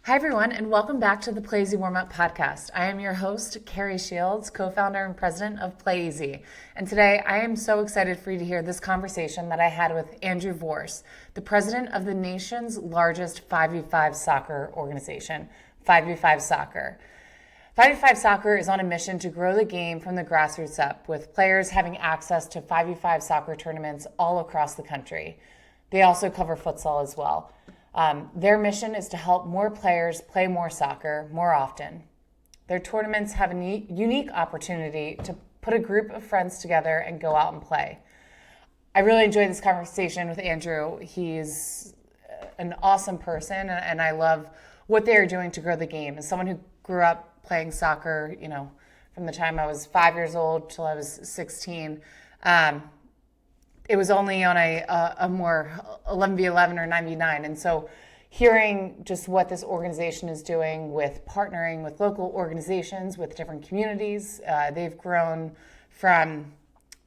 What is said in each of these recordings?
Hi, everyone, and welcome back to the Playeasy Warm-Up Podcast. I am your host, Kerri Shields, co-founder and president of Playeasy. And today, I am so excited for you to hear this conversation that I had with Andrew Vorce, the president of the nation's largest 5v5 soccer organization, 5v5 Soccer. 5v5 Soccer is on a mission to grow the game from the grassroots up, with players having access to 5v5 soccer tournaments all across the country. They also cover futsal as well. Their mission is to help more players play more soccer more often. Their tournaments have a unique opportunity to put a group of friends together and go out and play. I really enjoyed this conversation with Andrew. He's an awesome person, and I love what they are doing to grow the game. As someone who grew up playing soccer, from the time I was 5 years old till I was 16, it was only on a more 11v11 or 9v9. And so hearing just what this organization is doing with partnering with local organizations, with different communities, they've grown from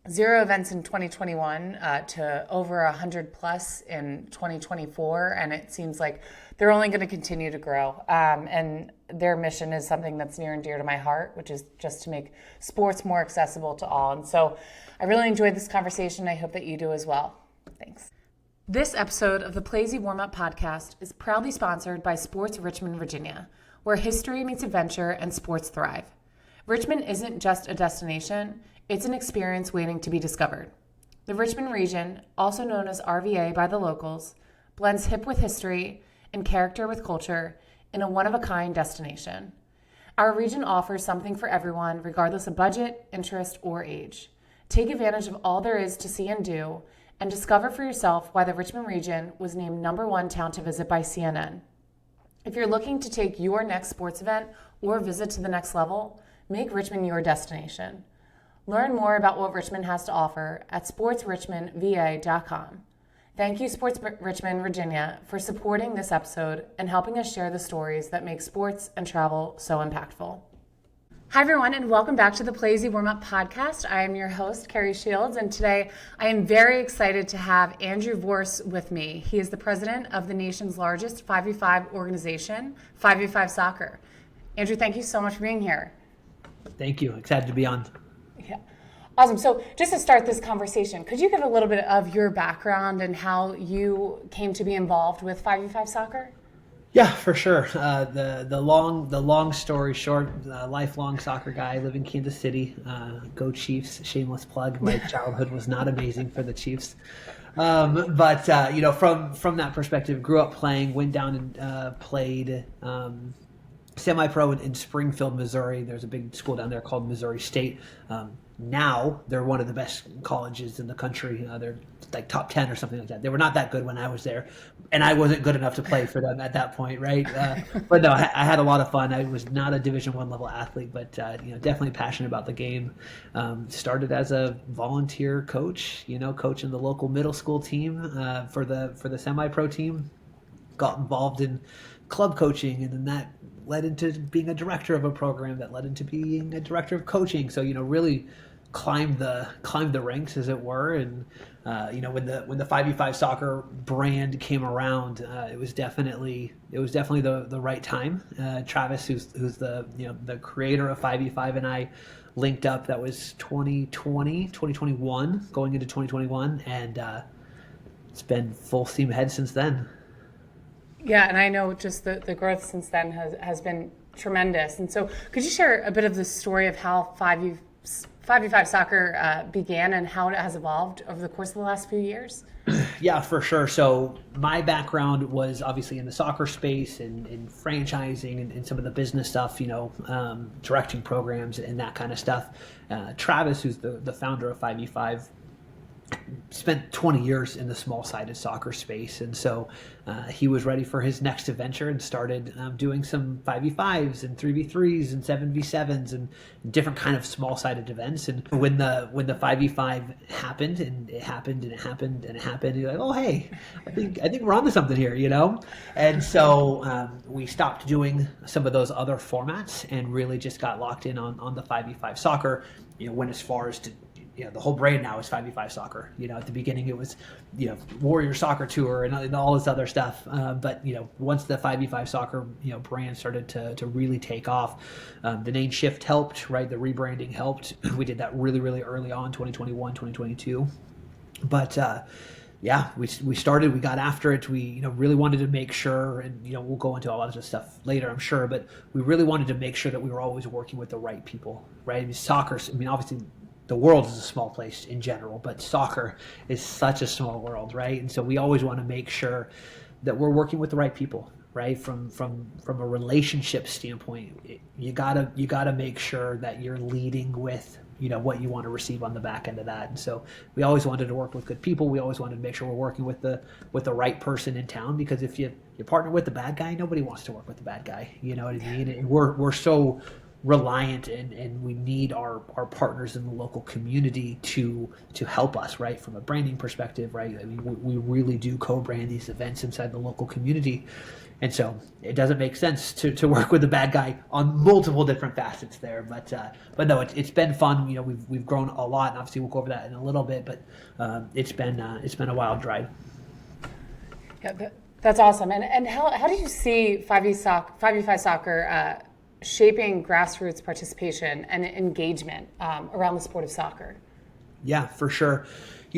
0 events in 2021 to over 100 plus in 2024. And it seems like they're only going to continue to grow. And their mission is something that's near and dear to my heart, which is just to make sports more accessible to all. And so I really enjoyed this conversation. I hope that you do as well. Thanks. This episode of the Playeasy Warm-Up Podcast is proudly sponsored by Sports Richmond, Virginia, where history meets adventure and sports thrive. Richmond isn't just a destination, it's an experience waiting to be discovered. The Richmond region, also known as RVA by the locals, blends hip with history and character with culture in a one-of-a-kind destination. Our region offers something for everyone, regardless of budget, interest, or age. Take advantage of all there is to see and do, and discover for yourself why the Richmond region was named #1 town to visit by CNN. If you're looking to take your next sports event or visit to the next level, make Richmond your destination. Learn more about what Richmond has to offer at sportsrichmondva.com. Thank you, Sports Richmond, Virginia, for supporting this episode and helping us share the stories that make sports and travel so impactful. Hi, everyone, and welcome back to the Playeasy Warm-Up Podcast. I am your host, Kerri Shields, and today I am very excited to have Andrew Vorce with me. He is the president of the nation's largest 5v5 organization, 5v5 Soccer. Andrew, thank you so much for being here. Thank you. Excited to be on. Yeah. Awesome. So just to start this conversation, could you give a little bit of your background and how you came to be involved with 5v5 Soccer? Yeah, for sure. The long story short, lifelong soccer guy, live in Kansas City. Go Chiefs! Shameless plug. My childhood was not amazing for the Chiefs, but from that perspective, grew up playing. Went down and played semi-pro in Springfield, Missouri. There's a big school down there called Missouri State. Now they're one of the best colleges in the country. They're like top 10 or something like that. They were not that good when I was there, and I wasn't good enough to play for them at that point, right? But no, I had a lot of fun. I was not a Division I level athlete, but definitely passionate about the game. Started as a volunteer coach, coaching the local middle school team for the semi-pro team. Got involved in club coaching, and then that led into being a director of a program that led into being a director of coaching. So, really climbed the ranks, as it were. And, when the 5v5 soccer brand came around, it was definitely the right time. Travis, who's the creator of 5v5, and I linked up. That was 2021, going into 2021. And, it's been full steam ahead since then. Yeah, and I know just the growth since then has been tremendous. And so could you share a bit of the story of how 5v5 Soccer began and how it has evolved over the course of the last few years? Yeah, for sure. So my background was obviously in the soccer space and in franchising and some of the business stuff, directing programs and that kind of stuff. Travis, who's the founder of 5v5, spent 20 years in the small-sided soccer space, and so he was ready for his next adventure and started doing some 5v5s and 3v3s and 7v7s and different kind of small-sided events. And when the 5v5 happened, and it happened and it happened and it happened, you're like, oh hey, I think we're onto something here, And so we stopped doing some of those other formats and really just got locked in on the 5v5 soccer. Went as far as to the whole brand now is 5v5 soccer. At the beginning it was, Warrior Soccer Tour and all this other stuff. But once the 5v5 soccer, brand started to really take off, the name shift helped, right? The rebranding helped. We did that really, really early on, 2021, 2022. But, we started, we got after it. We, really wanted to make sure, and, we'll go into a lot of this stuff later, I'm sure, but we really wanted to make sure that we were always working with the right people, right? I mean, obviously the world is a small place in general, but soccer is such a small world, right? And so we always want to make sure that we're working with the right people, right? From a relationship standpoint, you gotta make sure that you're leading with what you want to receive on the back end of that. And so we always wanted to work with good people. We always wanted to make sure we're working with the right person in town, because if you partner with the bad guy, nobody wants to work with the bad guy. You know what I mean? And we're so reliant and we need our partners in the local community to help us, right? From a branding perspective, right? I mean, we really do co-brand these events inside the local community. And so it doesn't make sense to work with the bad guy on multiple different facets there. But no, it's been fun. We've grown a lot, and obviously we'll go over that in a little bit. But it's been a wild ride. Yeah, that's awesome. And how do you see 5v5 soccer shaping grassroots participation and engagement around the sport of soccer? Yeah, for sure.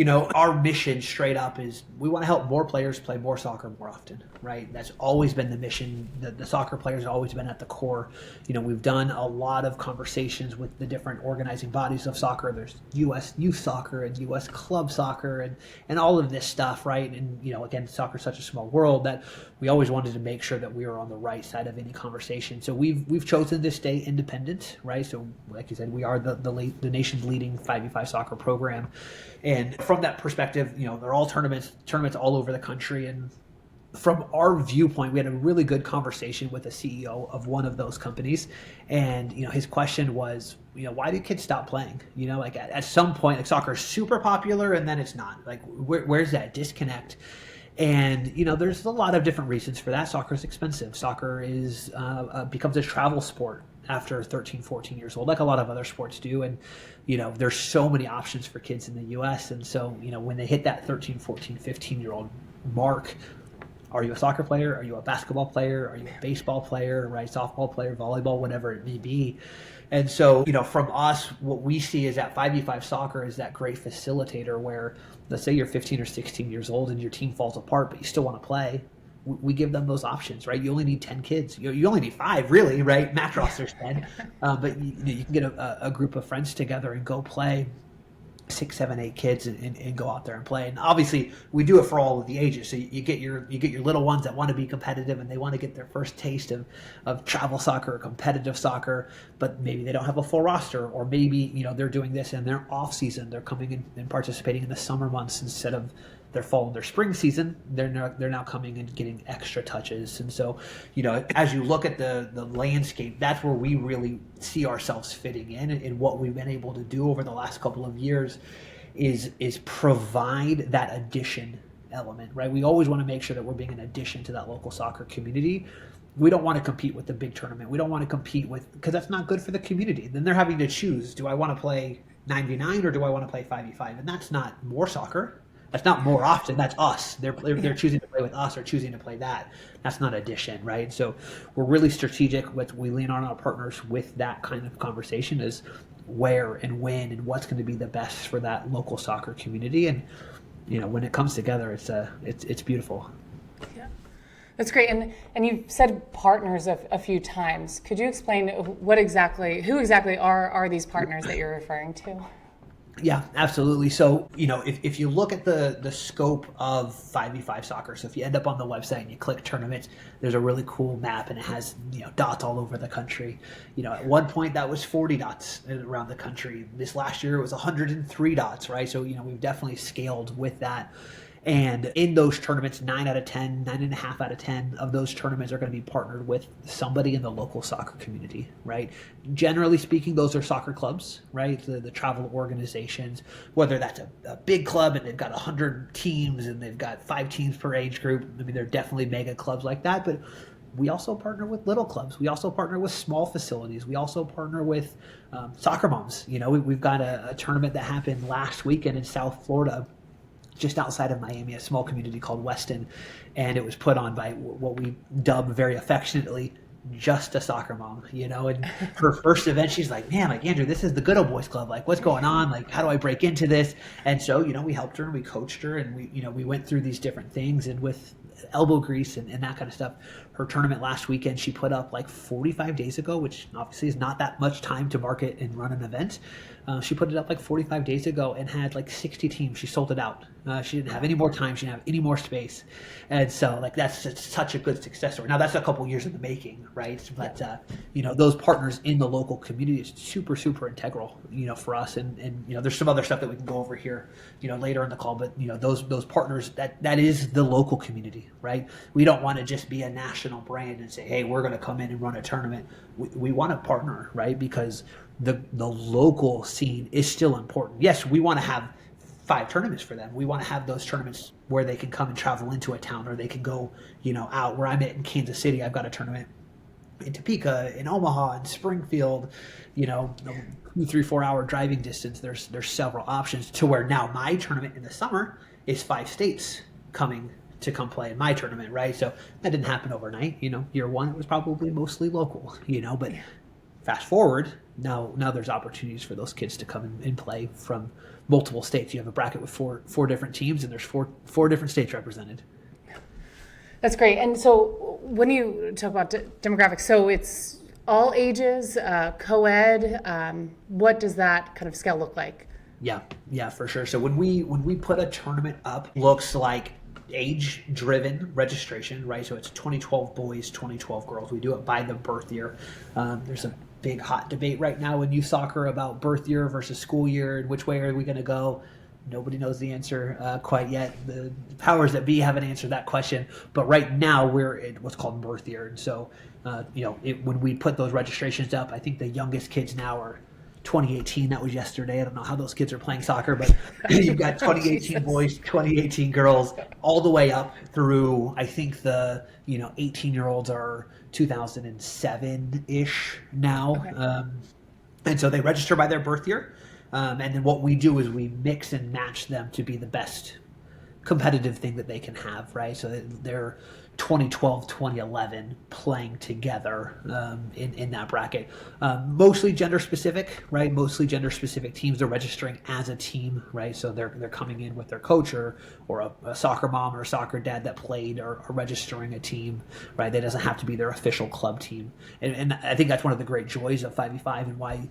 Our mission straight up is we want to help more players play more soccer more often, right? That's always been the mission. The soccer players have always been at the core. We've done a lot of conversations with the different organizing bodies of soccer. There's U.S. youth soccer and U.S. club soccer and all of this stuff, right? And, again, soccer is such a small world that we always wanted to make sure that we were on the right side of any conversation. So we've chosen to stay independent, right? So like you said, we are the nation's leading 5v5 soccer program. And from that perspective, they're all tournaments all over the country. And from our viewpoint, we had a really good conversation with the CEO of one of those companies. And, his question was, why do kids stop playing? Like at some point, like soccer is super popular and then it's not. Like where's that disconnect? And, there's a lot of different reasons for that. Soccer is expensive. Soccer becomes a travel sport after 13, 14 years old, like a lot of other sports do. And, there's so many options for kids in the U.S. And so, when they hit that 13, 14, 15-year-old mark, are you a soccer player? Are you a basketball player? Are you a baseball player, right? Softball player, volleyball, whatever it may be. And so, from us, what we see is that 5v5 soccer is that great facilitator where, let's say you're 15 or 16 years old and your team falls apart, but you still want to play. We give them those options, right? You only need 10 kids. You only need 5, really, right? Max roster's 10. But you can get a group of friends together and go play 6, 7, 8 kids and go out there and play. And obviously, we do it for all of the ages. So you get your little ones that want to be competitive and they want to get their first taste of travel soccer or competitive soccer, but maybe they don't have a full roster, or maybe they're doing this in their off season. They're coming in and participating in the summer months instead of their fall and their spring season. They're now coming and getting extra touches. And so, as you look at the landscape, that's where we really see ourselves fitting in. And what we've been able to do over the last couple of years is provide that addition element, right? We always want to make sure that we're being an addition to that local soccer community. We don't want to compete with the big tournament. We don't want to compete because that's not good for the community. Then they're having to choose, do I want to play 9v9 or do I want to play 5v5? And that's not more soccer. That's not more often. That's us. They're choosing to play with us or choosing to play that. That's not addition, right? So we're really strategic. We lean on our partners with that kind of conversation is where and when and what's going to be the best for that local soccer community. And when it comes together, it's beautiful. Yeah, that's great. And you've said partners a few times. Could you explain who exactly are these partners that you're referring to? Yeah, absolutely. So, if you look at the scope of 5v5 soccer, so if you end up on the website and you click tournaments, there's a really cool map and it has, dots all over the country. At one point that was 40 dots around the country. This last year it was 103 dots, right? So, we've definitely scaled with that. And in those tournaments, 9 out of 10, 9.5 out of 10 of those tournaments are going to be partnered with somebody in the local soccer community, right? Generally speaking, those are soccer clubs, right? The travel organizations, whether that's a big club and they've got 100 teams and they've got 5 teams per age group. I mean, they're definitely mega clubs like that. But we also partner with little clubs. We also partner with small facilities. We also partner with soccer moms. We've got a tournament that happened last weekend in South Florida, just outside of Miami, a small community called Weston, and it was put on by what we dub very affectionately just a soccer mom, and her first event, she's like, man, like, Andrew, this is the good old boys club. Like, what's going on? Like, how do I break into this? And so, we helped her and we coached her and we went through these different things, and with elbow grease and that kind of stuff. Her tournament last weekend, she put up like 45 days ago, which obviously is not that much time to market and run an event. She put it up like 45 days ago and had like 60 teams. She sold it out. She didn't have any more time. She didn't have any more space. And so like that's just such a good success story. Now that's a couple years in the making, right? But those partners in the local community is super, super integral, for us. And there's some other stuff that we can go over here, later in the call. But those partners, that is the local community, right? We don't want to just be a national brand and say, hey, we're going to come in and run a tournament. We want to partner, right? Because the local scene is still important. Yes, we want to have 5 tournaments for them. We want to have those tournaments where they can come and travel into a town, or they can go, out where I'm at in Kansas City. I've got a tournament in Topeka, in Omaha, in Springfield, 2-3-4 hour driving distance. There's several options to where now my tournament in the summer is 5 states coming to come play in my tournament, right? So that didn't happen overnight. Year one, it was probably mostly local, but fast forward, now there's opportunities for those kids to come and play from multiple states. You have a bracket with four different teams, and there's four different states represented. That's great. And so when you talk about demographics, so it's all ages, co-ed, what does that kind of scale look like? Yeah, for sure. So when we put a tournament up, looks like age-driven registration, right? So it's 2012 boys, 2012 girls. We do it by the birth year. There's a big hot debate right now in youth soccer about birth year versus school year and which way are we going to go. Nobody knows the answer quite yet. The powers that be haven't answered that question. But right now we're in what's called birth year. And so, when we put those registrations up, I think the youngest kids now are 2018. That was yesterday. I don't know how those kids are playing soccer, but you've got 2018 boys, 2018 girls, all the way up through, I think the 18-year-olds are 2007-ish now. Okay. And so they register by their birth year. And then what we do is we mix and match them to be the best competitive thing that they can have, right? So they're 2012, 2011 playing together in that bracket. Mostly gender specific, right? Mostly gender specific teams are registering as a team, right? So they're coming in with their coach or a soccer mom or a soccer dad that played or registering a team, right? That doesn't have to be their official club team. And I think that's one of the great joys of 5v5 and why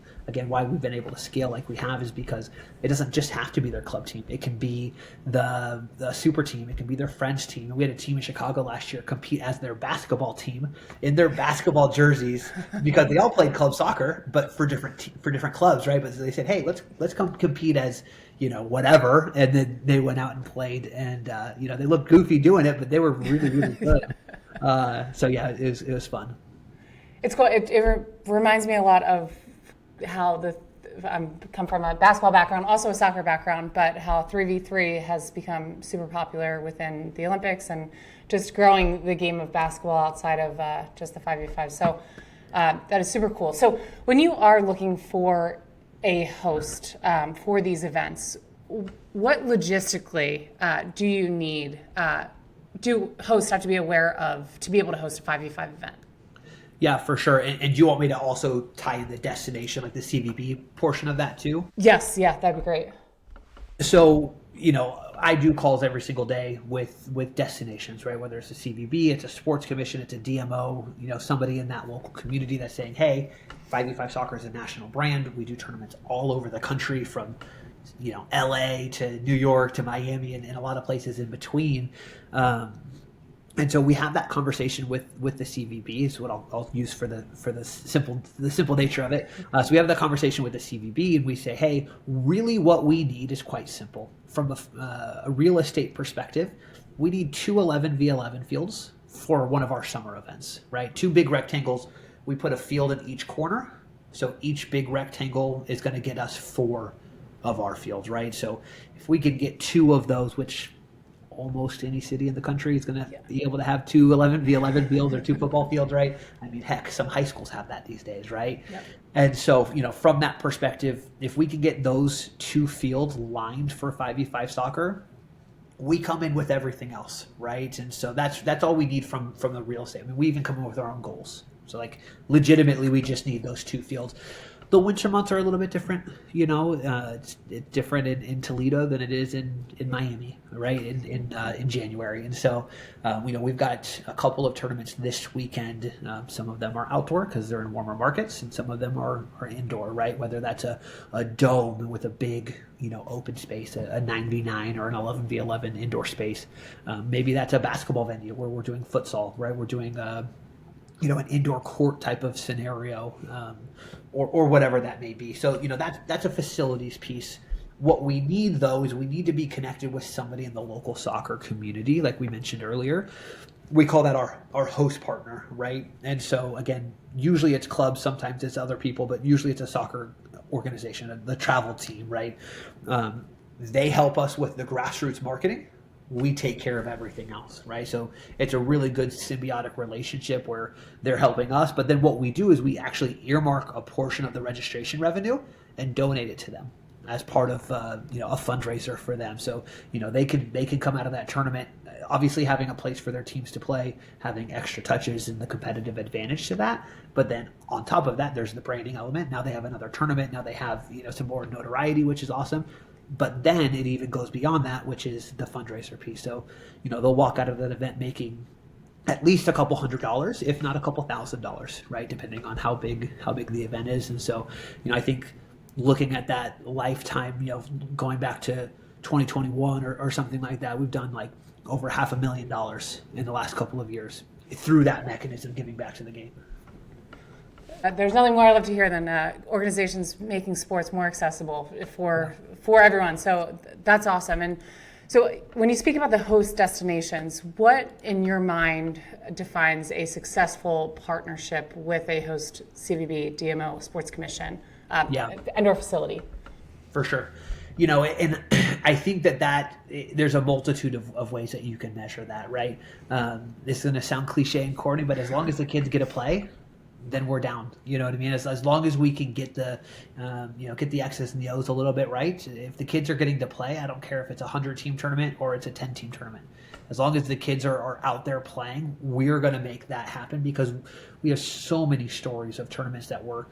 we've been able to scale like we have is because it doesn't just have to be their club team. It can be the super team. It can be their friends team. We had a team in Chicago last year compete as their basketball team in their basketball jerseys because they all played club soccer, but for different clubs, right? But they said, hey, let's come compete as whatever, and then they went out and played, and they looked goofy doing it, but they were really, really good. So yeah, it was fun. It's cool. It reminds me a lot of how I come from a basketball background, also a soccer background, but how 3v3 has become super popular within the Olympics and just growing the game of basketball outside of just the 5v5. So that is super cool. So when you are looking for a host for these events, what logistically do you need? Do hosts have to be aware of to be able to host a 5v5 event? Yeah, for sure. And do you want me to also tie in the destination, like the CVB portion of that too? Yes, yeah, that'd be great. So, I do calls every single day with destinations, right? Whether it's a CVB, it's a sports commission, it's a DMO, somebody in that local community that's saying, hey, 5v5 soccer is a national brand. We do tournaments all over the country from, LA to New York to Miami and a lot of places in between. And so we have that conversation with the CVB is what I'll use for the simple nature of it. So we have that conversation with the CVB and we say, hey, really what we need is quite simple. From a real estate perspective, we need 2 11v11 fields for one of our summer events, right? 2 big rectangles. We put a field in each corner. So each big rectangle is going to get us 4 of our fields, right? So if we could get 2 of those, which almost any city in the country is going to be able to have two 11v11 fields or two football fields, right? I mean, heck, some high schools have that these days, right? Yep. And so, from that perspective, if we can get those two fields lined for 5v5 soccer, we come in with everything else, right? And so that's all we need from the real estate. I mean, we even come in with our own goals. So like legitimately, we just need those two fields. The winter months are a little bit different, it's different in Toledo than it is in Miami, right? In January. And so, we've got a couple of tournaments this weekend. Some of them are outdoor because they're in warmer markets, and some of them are indoor, right? Whether that's a dome with a big, open space, a 9v9 or an 11v11 indoor space. Maybe that's a basketball venue where we're doing futsal, right? We're doing an indoor court type of scenario, or whatever that may be. So, that's a facilities piece. What we need, though, is we need to be connected with somebody in the local soccer community, like we mentioned earlier. We call that our host partner, right? And so, again, usually it's clubs, sometimes it's other people, but usually it's a soccer organization, the travel team, right? They help us with the grassroots marketing. We take care of everything else, right? So it's a really good symbiotic relationship where they're helping us. But then what we do is we actually earmark a portion of the registration revenue and donate it to them as part of a fundraiser for them. So they can come out of that tournament, obviously having a place for their teams to play, having extra touches and the competitive advantage to that. But then on top of that, there's the branding element. Now they have another tournament. Now they have some more notoriety, which is awesome. But then it even goes beyond that, which is the fundraiser piece. So, they'll walk out of that event making at least a couple $100, if not a couple $1,000, right? Depending on how big the event is. And so, I think looking at that lifetime, going back to 2021 or something like that, we've done like over $500,000 in the last couple of years through that mechanism, giving back to the game. There's nothing more I love to hear than organizations making sports more accessible for everyone. So that's awesome. And so when you speak about the host destinations, what in your mind defines a successful partnership with a host CVB, DMO, Sports Commission, and/or facility? For sure. And I think that there's a multitude of ways that you can measure that, right? This is going to sound cliche and corny, but as long as the kids get to play, then we're down. You know what I mean? As long as we can get the, get the X's and the O's a little bit right. If the kids are getting to play, I don't care if it's a 100-team tournament or it's a 10-team tournament. As long as the kids are out there playing, we're going to make that happen because we have so many stories of tournaments that were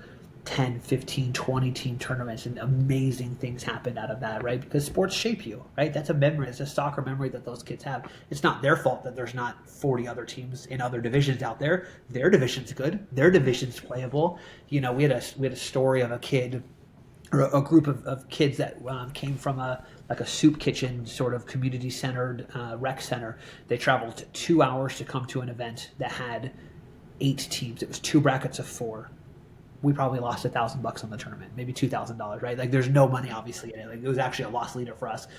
10, 15, 20-team tournaments, and amazing things happened out of that, right? Because sports shape you, right? That's a memory. It's a soccer memory that those kids have. It's not their fault that there's not 40 other teams in other divisions out there. Their division's good. Their division's playable. We had a story of a kid or a group of kids that came from a soup kitchen sort of community-centered rec center. They traveled 2 hours to come to an event that had 8 teams. It was 2 brackets of 4. We probably lost $1,000 on the tournament, maybe $2,000, right? Like there's no money obviously in it. Like it was actually a loss leader for us.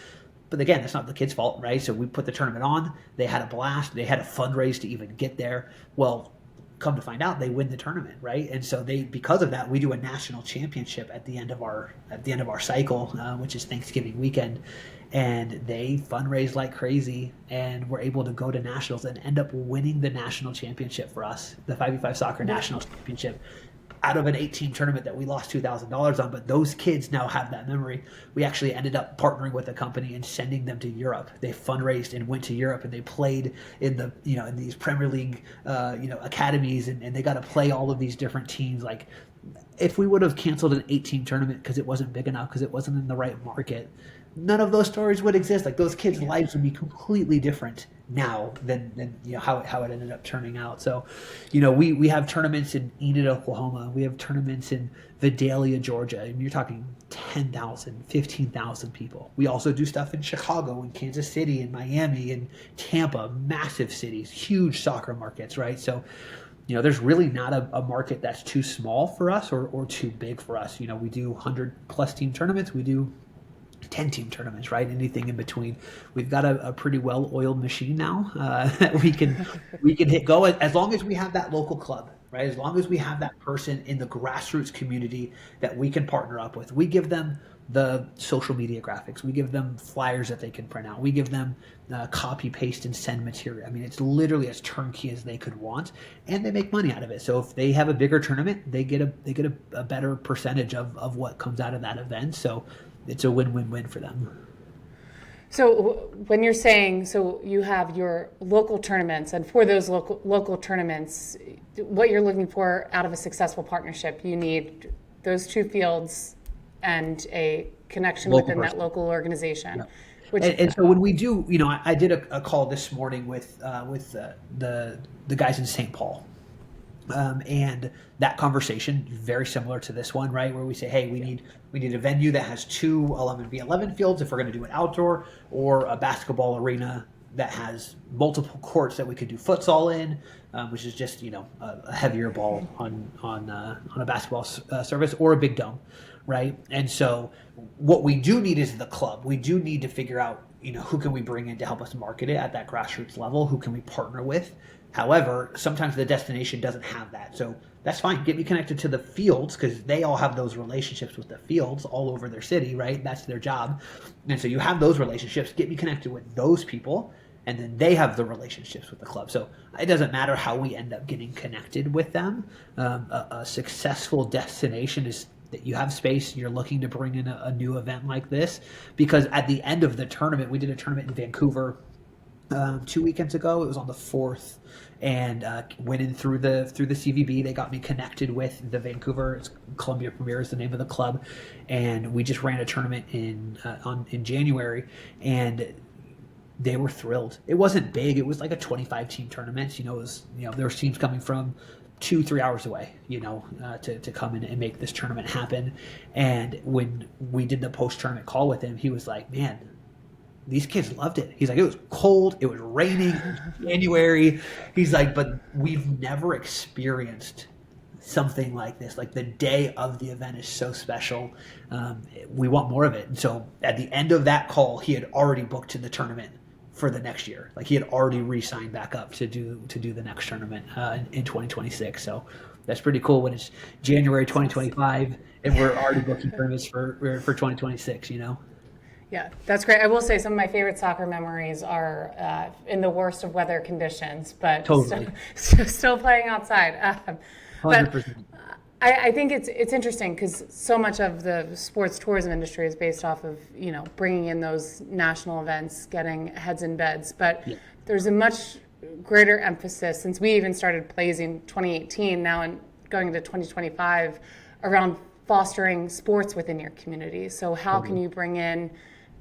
But again, that's not the kids' fault, right? So we put the tournament on. They had a blast. They had a fundraise to even get there. Well, come to find out, they win the tournament, right? And so because of that, we do a national championship at the end of our cycle, which is Thanksgiving weekend. And they fundraise like crazy, and we're able to go to nationals and end up winning the national championship for us, the 5v5 soccer national championship, out of an 8-team tournament that we lost $2,000 on. But those kids now have that memory. We actually ended up partnering with a company and sending them to Europe. They fundraised and went to Europe, and they played in the in these Premier League academies, and they got to play all of these different teams. Like if we would have canceled an 8-team tournament because it wasn't big enough, because it wasn't in the right market, none of those stories would exist. Like those kids' lives would be completely different now than how it ended up turning out. So, we have tournaments in Enid, Oklahoma. We have tournaments in Vidalia, Georgia. And you're talking 10,000, 15,000 people. We also do stuff in Chicago and Kansas City and Miami and Tampa, massive cities, huge soccer markets, right? So, there's really not a market that's too small for us or too big for us. We do 100+ team tournaments. We do 10-team tournaments, right? Anything in between. We've got a pretty well-oiled machine now that we can hit go as long as we have that local club, right? As long as we have that person in the grassroots community that we can partner up with. We give them the social media graphics. We give them flyers that they can print out. We give them copy, paste, and send material. I mean, it's literally as turnkey as they could want, and they make money out of it. So if they have a bigger tournament, they get a better percentage of what comes out of that event. So it's a win-win-win for them. So when you're saying, so you have your local tournaments, and for those local tournaments, what you're looking for out of a successful partnership, you need those two fields and a connection Local within person. that local organization. Yeah. Which, And so when we do, I did a call this morning with the guys in St. Paul. And that conversation, very similar to this one, right? Where we say, hey, we need a venue that has two 11v11 fields if we're going to do it outdoor, or a basketball arena that has multiple courts that we could do futsal in, which is just a heavier ball on a basketball surface, or a big dome, right? And so what we do need is the club. We do need to figure out who can we bring in to help us market it at that grassroots level. Who can we partner with? However, sometimes the destination doesn't have that. So that's fine. Get me connected to the fields, because they all have those relationships with the fields all over their city, right? That's their job. And so you have those relationships. Get me connected with those people, and then they have the relationships with the club. So it doesn't matter how we end up getting connected with them. A successful destination is that you have space, you're looking to bring in a new event like this, because at the end of the tournament, we did a tournament in Vancouver 2 weekends ago. It was on the 4th, and went in through the CVB. They got me connected with the Vancouver. It's Columbia Premier is the name of the club, and we just ran a tournament in January, and they were thrilled. It wasn't big. It was like a 25 team tournament. It was there were teams coming from 2-3 hours away, to come in and make this tournament happen. And when we did the post-tournament call with him, he was like, man, these kids loved it. He's like, it was cold, it was raining, it was January. He's like, but we've never experienced something like this. Like, the day of the event is so special. We want more of it. And so at the end of that call, he had already booked to the tournament for the next year. Like, he had already re-signed back up to do the next tournament in 2026. So that's pretty cool when it's January 2025 and we're already booking tournaments for 2026. yeah, that's great. I will say some of my favorite soccer memories are in the worst of weather conditions, but Totally. still playing outside. 100%. But I think it's interesting, because so much of the sports tourism industry is based off of bringing in those national events, getting heads in beds. But there's a much greater emphasis, since we even started Playeasy in 2018, now and going into 2025, around fostering sports within your community. So how can you bring in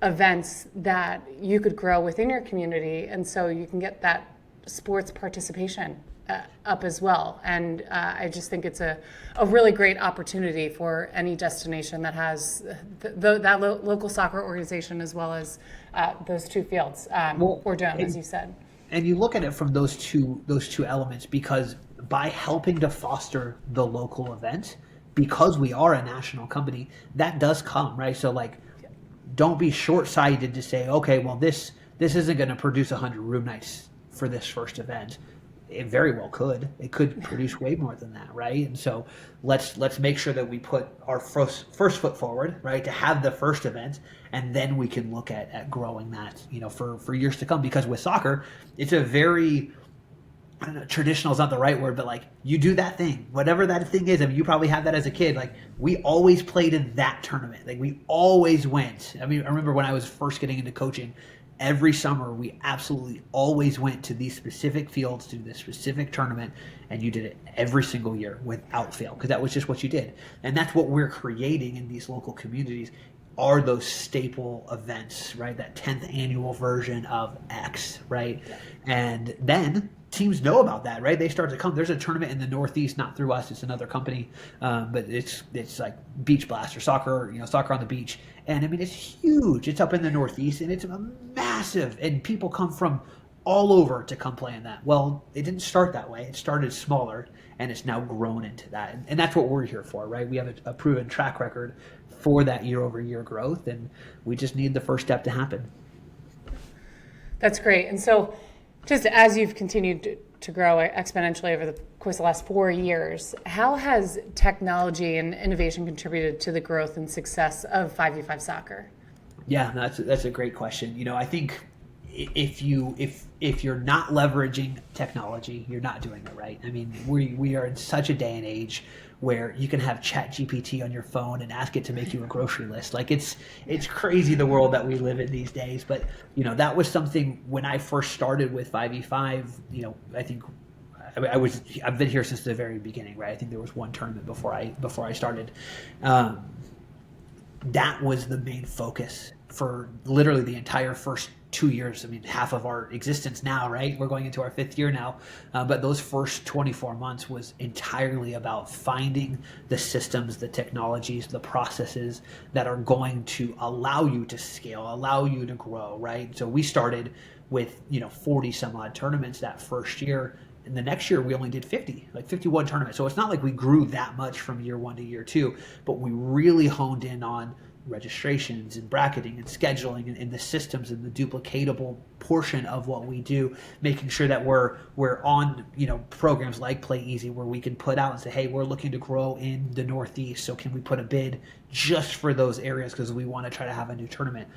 events that you could grow within your community, and so you can get that sports participation up as well. And I just think it's a really great opportunity for any destination that has that local soccer organization, as well as those two fields, or dome, as you said. And you look at it from those two elements, because by helping to foster the local event, because we are a national company, that does come, right? So don't be short-sighted to say, okay, well, this isn't going to produce 100 room nights for this first event. It very well could. It could produce way more than that, right? And so let's make sure that we put our first foot forward, right, to have the first event, and then we can look at growing that, for years to come. Because with soccer, it's a very, I don't know, traditional is not the right word, but you do that thing, whatever that thing is. I mean, you probably had that as a kid. We always played in that tournament. We always went. I mean, I remember when I was first getting into coaching, every summer we absolutely always went to these specific fields to this specific tournament, and you did it every single year without fail, because that was just what you did. And that's what we're creating in these local communities, are those staple events, right? That 10th annual version of X, right? And then teams know about that, right? They start to come. There's a tournament in the Northeast, not through us, it's another company, but it's like Beach Blast or soccer, soccer on the beach. And I mean, it's huge. It's up in the Northeast, and it's massive, and people come from all over to come play in that. Well, it didn't start that way. It started smaller, and it's now grown into that. And that's what we're here for, right? We have a proven track record for that year-over-year growth, and we just need the first step to happen. That's great. And so, just as you've continued to grow exponentially over the course of the last 4 years. How has technology and innovation contributed to the growth and success of 5v5 soccer? Yeah, that's a great question. I think if you're not leveraging technology, you're not doing it right. I mean, we are in such a day and age where you can have ChatGPT on your phone and ask it to make you a grocery list. Like it's crazy the world that we live in these days. But that was something when I first started with 5v5. I think I've been here since the very beginning, right? I think there was one tournament before I started. That was the main focus for literally the entire first 2 years. I mean, half of our existence now, right? We're going into our 5th year now. But those first 24 months was entirely about finding the systems, the technologies, the processes that are going to allow you to scale, allow you to grow, right? So we started with, 40 some odd tournaments that first year. And the next year we only did 51 tournaments. So it's not like we grew that much from year 1 to year 2, but we really honed in on registrations and bracketing and scheduling and the systems and the duplicatable portion of what we do, making sure that we're on programs like Playeasy where we can put out and say, hey, we're looking to grow in the Northeast, so can we put a bid just for those areas because we want to try to have a new tournament.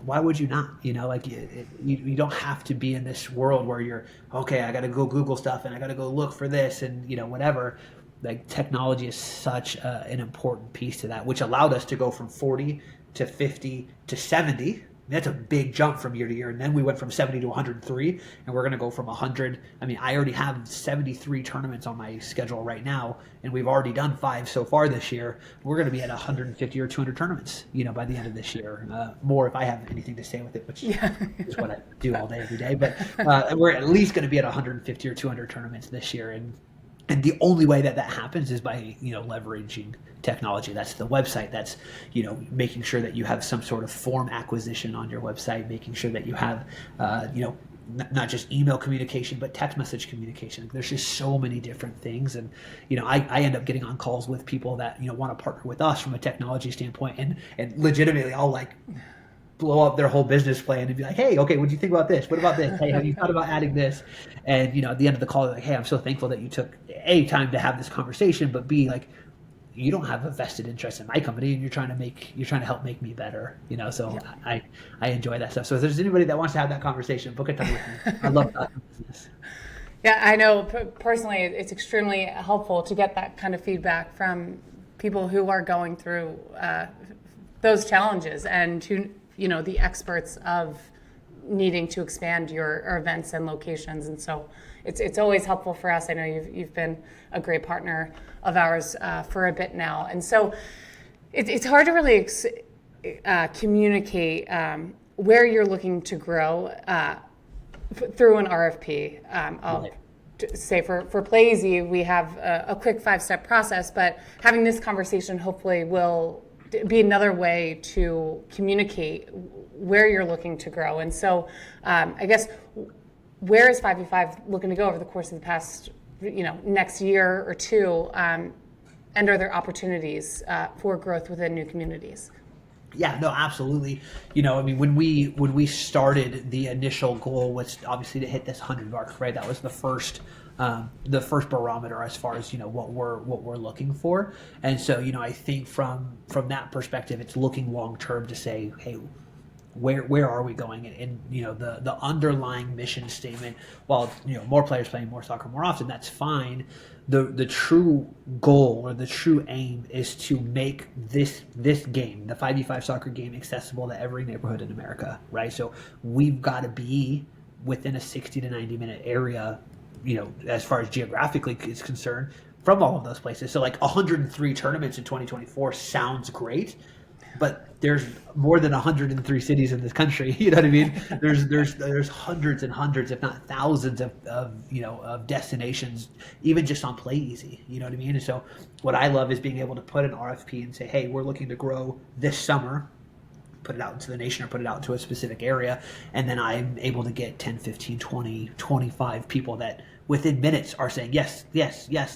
Why would you not? You don't have to be in this world where you're, okay, I got to go Google stuff and I got to go look for this and whatever. Like technology is such an important piece to that, which allowed us to go from 40 to 50 to 70. That's a big jump from year to year. And then we went from 70 to 103, and we're going to go from 100. I mean, I already have 73 tournaments on my schedule right now, and we've already done 5 so far this year. We're going to be at 150 or 200 tournaments, by the end of this year. More if I have anything to say with it, which is what I do all day, every day. But we're at least going to be at 150 or 200 tournaments this year. And the only way that happens is by, leveraging technology. That's the website. That's, making sure that you have some sort of form acquisition on your website, making sure that you have, not just email communication, but text message communication. There's just so many different things. And, I end up getting on calls with people that, want to partner with us from a technology standpoint. And legitimately, I'll blow up their whole business plan and be like, hey, okay, what do you think about this? What about this? Hey, have you thought about adding this? And, at the end of the call, they're like, hey, I'm so thankful that you took A, time to have this conversation, but B, you don't have a vested interest in my company and you're trying to help make me better, so yeah. I enjoy that stuff. So if there's anybody that wants to have that conversation, book a time with me. I love talking business. Yeah, I know personally it's extremely helpful to get that kind of feedback from people who are going through those challenges and who, the experts of needing to expand your events and locations. And so it's always helpful for us. I know you've been a great partner of ours for a bit now. And so it's hard to really communicate where you're looking to grow through an RFP. I'll say for Playeasy, we have a quick 5-step process, but having this conversation hopefully will be another way to communicate where you're looking to grow. And so I guess, where is 5v5 looking to go over the course of the past, next year or two? And are there opportunities for growth within new communities? Yeah, no, absolutely. When we started, the initial goal was obviously to hit this 100 mark, right? That was the first barometer as far as what we're looking for. And so I think from that perspective, it's looking long term to say, hey, where are we going? And the underlying mission statement, while more players playing more soccer more often, that's fine. The true goal or the true aim is to make this game, the 5v5 soccer game, accessible to every neighborhood in America, right? So we've got to be within a 60 to 90 minute area, as far as geographically is concerned, from all of those places. So 103 tournaments in 2024 sounds great, but there's more than 103 cities in this country. You know what I mean? There's hundreds and hundreds, if not thousands of destinations, even just on Playeasy. You know what I mean? And so what I love is being able to put an RFP and say, hey, we're looking to grow this summer put it out into the nation or put it out into a specific area. And then I'm able to get 10, 15, 20, 25 people that within minutes are saying, yes,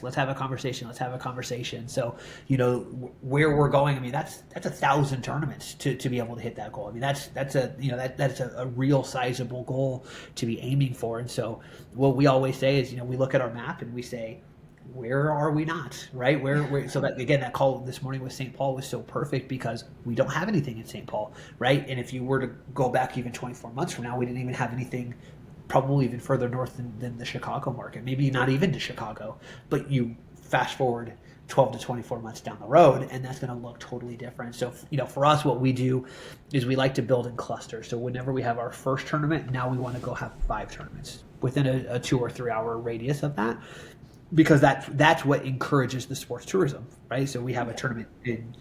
let's have a conversation. So, where we're going, I mean, that's 1,000 tournaments to be able to hit that goal. I mean, that's a real sizable goal to be aiming for. And so what we always say is, we look at our map and we say, where are we not, right? Where so that, again, that call this morning with St. Paul was so perfect because we don't have anything in St. Paul, right? And if you were to go back even 24 months from now, we didn't even have anything probably even further north than the Chicago market, maybe not even to Chicago, but you fast forward 12 to 24 months down the road, and that's going to look totally different. So, for us, what we do is we like to build in clusters. So whenever we have our first tournament, now we want to go have 5 tournaments within a 2 or 3 hour radius of that, because that's what encourages the sports tourism, right? So we have a tournament in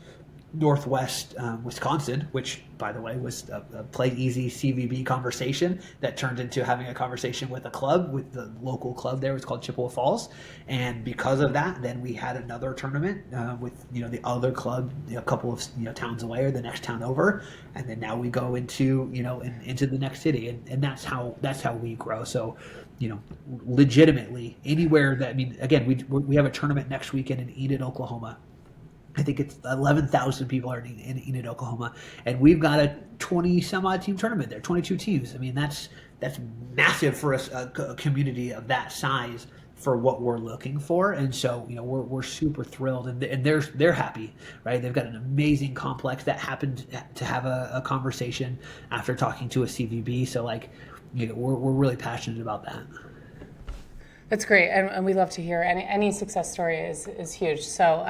Northwest Wisconsin, which, by the way, was a Playeasy CVB conversation that turned into having a conversation with a club, with the local club there. It's called Chippewa Falls, and because of that, then we had another tournament with the other club a couple of towns away or the next town over, and then now we go into into the next city, and that's how we grow. So legitimately anywhere that, I mean, again, we have a tournament next weekend in Enid, Oklahoma. I think it's 11,000 people are in Enid, Oklahoma, and we've got a 20 some odd team tournament there, 22 teams. I mean, that's massive for us, a community of that size for what we're looking for. And so, we're super thrilled, and they're happy, right? They've got an amazing complex that happened to have a conversation after talking to a CVB. So we're really passionate about that. That's great, and we love to hear any success story is huge. So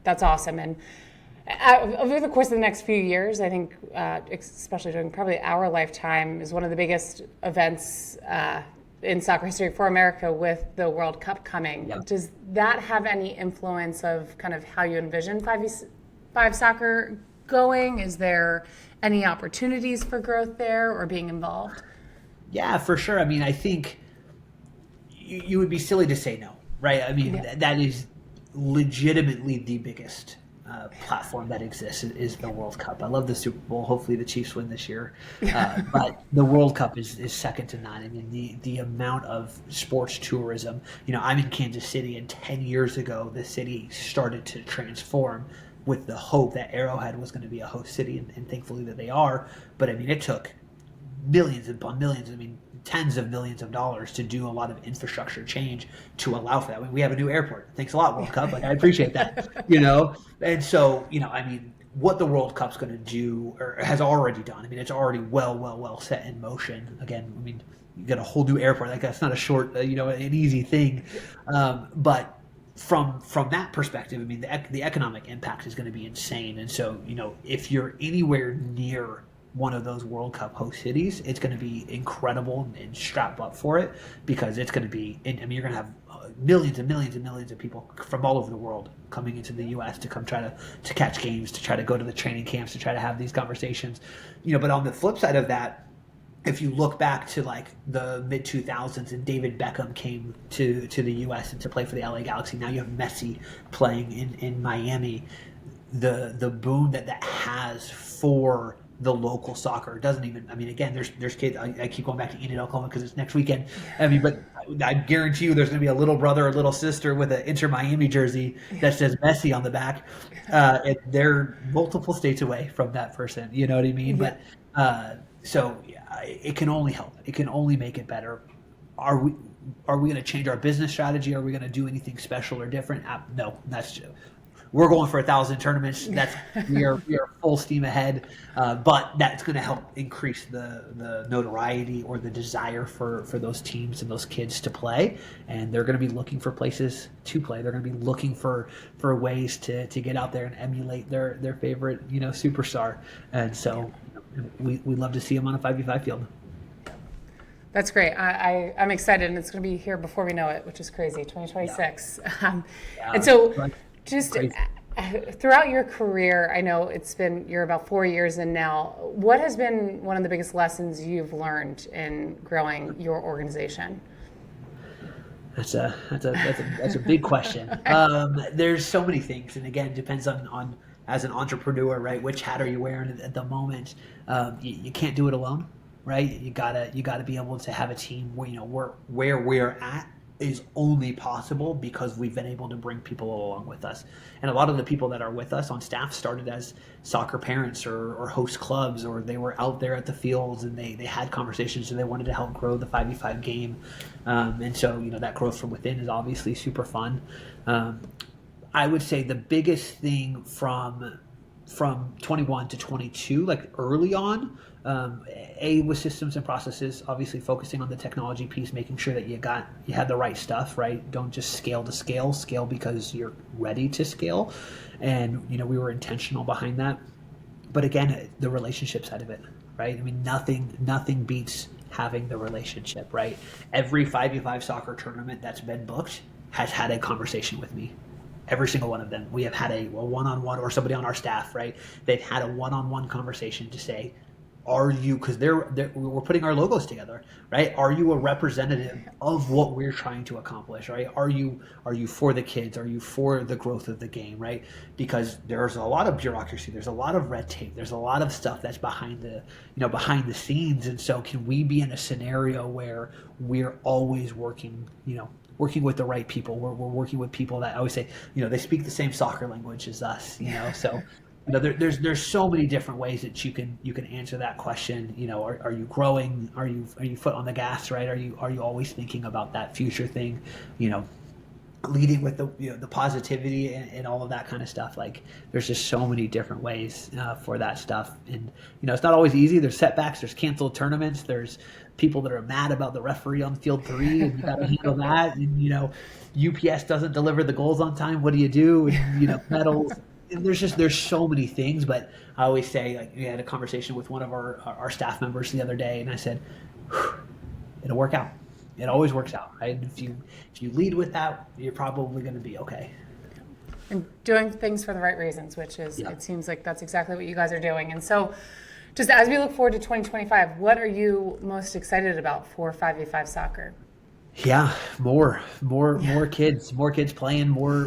that's awesome. And over the course of the next few years, I think, especially during probably our lifetime, is one of the biggest events in soccer history for America with the World Cup coming. Yep. Does that have any influence of kind of how you envision 5v5 soccer going? Is there any opportunities for growth there or being involved? Yeah, for sure. I mean, I think you would be silly to say no, right? I mean, that is legitimately the biggest platform that exists is the World Cup. I love the Super Bowl. Hopefully the Chiefs win this year. But the World Cup is second to none. I mean, the amount of sports tourism, I'm in Kansas City, and 10 years ago, the city started to transform with the hope that Arrowhead was going to be a host city, and thankfully that they are. But I mean, it took millions upon millions, tens of millions of dollars to do a lot of infrastructure change to allow for that. I mean, we have a new airport. Thanks a lot, World Cup. I appreciate that, And so, what the World Cup's going to do, or has already done, it's already well set in motion. Again, you got a whole new airport. That's not a short, an easy thing. But from that perspective, the economic impact is going to be insane. And so, if you're anywhere near one of those World Cup host cities, it's going to be incredible and strap up for it, because it's going to be, you're going to have millions and millions and millions of people from all over the world coming into the U.S. to come try to catch games, to try to go to the training camps, to try to have these conversations. But on the flip side of that, if you look back to the mid 2000s and David Beckham came to the U.S. and to play for the LA Galaxy, now you have Messi playing in Miami. The boom that has for the local soccer doesn't even, again, there's kids, I keep going back to Enid, Oklahoma because it's next weekend. But I guarantee you there's going to be a little brother or little sister with an Inter Miami jersey that says Messi on the back. And they're multiple states away from that person, you know what I mean? Yeah. But so it can only help. It can only make it better. Are we going to change our business strategy? Are we going to do anything special or different? No, that's true. We're going for 1,000 tournaments. We are full steam ahead, but that's going to help increase the notoriety or the desire for those teams and those kids to play, and they're going to be looking for places to play. They're going to be looking for ways to get out there and emulate their favorite superstar, and so we love to see them on a 5v5 field. That's great. I'm excited, and it's going to be here before we know it, which is crazy. 2026, and so. Just throughout your career, I know you're about 4 years in now. What has been one of the biggest lessons you've learned in growing your organization? That's a big question. There's so many things, and again, it depends on as an entrepreneur, right? Which hat are you wearing at the moment? You can't do it alone, right? You gotta be able to have a team where, where we're at is only possible because we've been able to bring people along with us. And a lot of the people that are with us on staff started as soccer parents or host clubs, or they were out there at the fields and they had conversations and they wanted to help grow the 5v5 game. And so, that growth from within is obviously super fun. I would say the biggest thing from 21 to 22, like early on, with systems and processes, obviously focusing on the technology piece, making sure that you had the right stuff, right? Don't just scale to scale because you're ready to scale. And, we were intentional behind that. But again, the relationship side of it, right? I mean, nothing beats having the relationship, right? Every 5v5 soccer tournament that's been booked has had a conversation with me. Every single one of them. We have had a one-on-one, or somebody on our staff, right? They've had a one-on-one conversation to say, are you, because we're putting our logos together, right? Are you a representative of what we're trying to accomplish, right? Are you for the kids? Are you for the growth of the game, right? Because there's a lot of bureaucracy, there's a lot of red tape, there's a lot of stuff that's behind the scenes. And so can we be in a scenario where we're always working with the right people? We're working with people that I always say, they speak the same soccer language as us, so there's so many different ways that you can answer that question. Are you growing? Are you foot on the gas, right? Are you always thinking about that future thing? Leading with the positivity and all of that kind of stuff. Like, there's just so many different ways for that stuff. And, it's not always easy. There's setbacks, there's canceled tournaments, there's people that are mad about the referee on field 3, and you got to handle that. And, UPS doesn't deliver the goals on time. What do you do? And, medals. And there's so many things. But I always say, like, we had a conversation with one of our staff members the other day, and I said, it'll work out. It always works out, right? If you lead with that, you're probably going to be okay. And doing things for the right reasons, which is, It seems like that's exactly what you guys are doing. And so, just as we look forward to 2025, what are you most excited about for 5v5 soccer? Yeah, more kids playing, more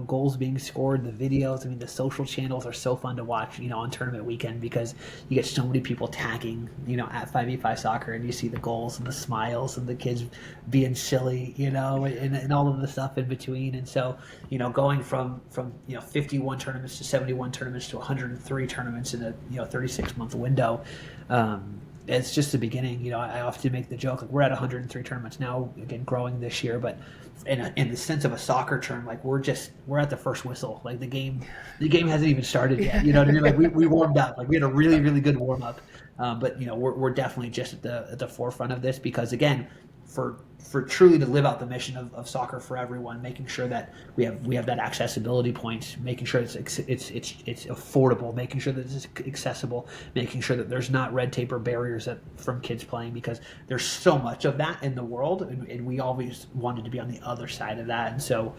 goals being scored, the videos. I mean, the social channels are so fun to watch, on tournament weekend, because you get so many people tagging, at 5v5 soccer, and you see the goals and the smiles and the kids being silly, and all of the stuff in between. And so, going from 51 tournaments to 71 tournaments to 103 tournaments in a 36-month window. It's just the beginning. I often make the joke, like, we're at 103 tournaments now, again, growing this year, but in the sense of a soccer term, like, we're at the first whistle. Like, the game hasn't even started yet. You know what I mean? Like, we warmed up. Like, we had a really, really good warm up. But we're definitely just at the forefront of this, because, again, for truly to live out the mission of soccer for everyone, making sure that we have that accessibility point, making sure it's affordable, making sure that it's accessible, making sure that there's not red tape or barriers from kids playing, because there's so much of that in the world, and we always wanted to be on the other side of that. And so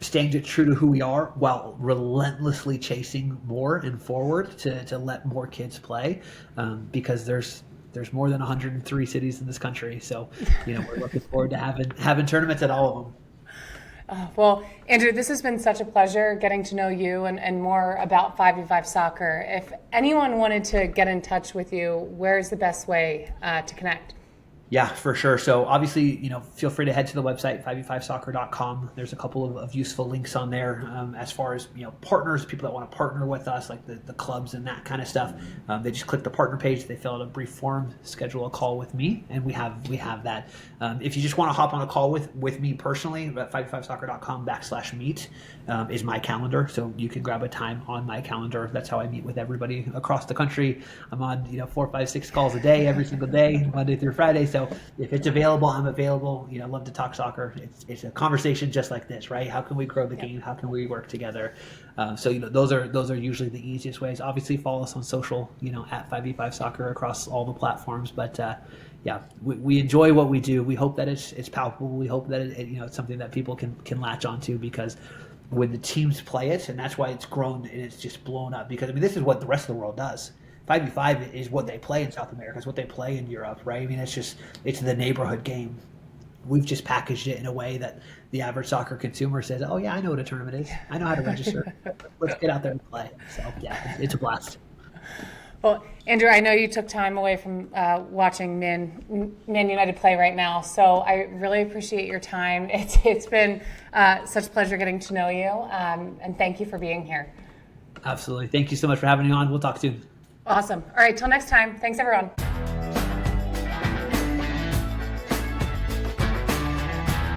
staying true to who we are while relentlessly chasing more and forward to let more kids play, because there's more than 103 cities in this country. So, we're looking forward to having tournaments at all of them. Well, Andrew, this has been such a pleasure getting to know you and more about 5v5 soccer. If anyone wanted to get in touch with you, where's the best way to connect? Yeah, for sure. So obviously, feel free to head to the website, 5v5soccer.com. There's a couple of useful links on there as far as, partners, people that want to partner with us, like the clubs and that kind of stuff. They just click the partner page, they fill out a brief form, schedule a call with me, and we have that. If you just want to hop on a call with me personally, at 5v5soccer.com/meet is my calendar. So you can grab a time on my calendar. That's how I meet with everybody across the country. I'm on 4, 5, 6 calls a day, every single day, Monday through Friday. So if it's available, I'm available. Love to talk soccer. It's a conversation just like this, right? How can we grow the game? How can we work together? So those are usually the easiest ways. Obviously, follow us on social, at 5v5 soccer across all the platforms. But we enjoy what we do. We hope that it's palpable. We hope that it's something that people can latch onto, because when the teams play it, and that's why it's grown and it's just blown up. Because this is what the rest of the world does. 5v5 is what they play in South America. It's what they play in Europe, right? It's the neighborhood game. we've just packaged it in a way that the average soccer consumer says, oh yeah, I know what a tournament is. I know how to register. Let's get out there and play. So yeah, it's a blast. Well, Andrew, I know you took time away from watching Man United play right now, so I really appreciate your time. It's been such a pleasure getting to know you, and thank you for being here. Absolutely. Thank you so much for having me on. We'll talk soon. Awesome. All right, till next time. Thanks, everyone.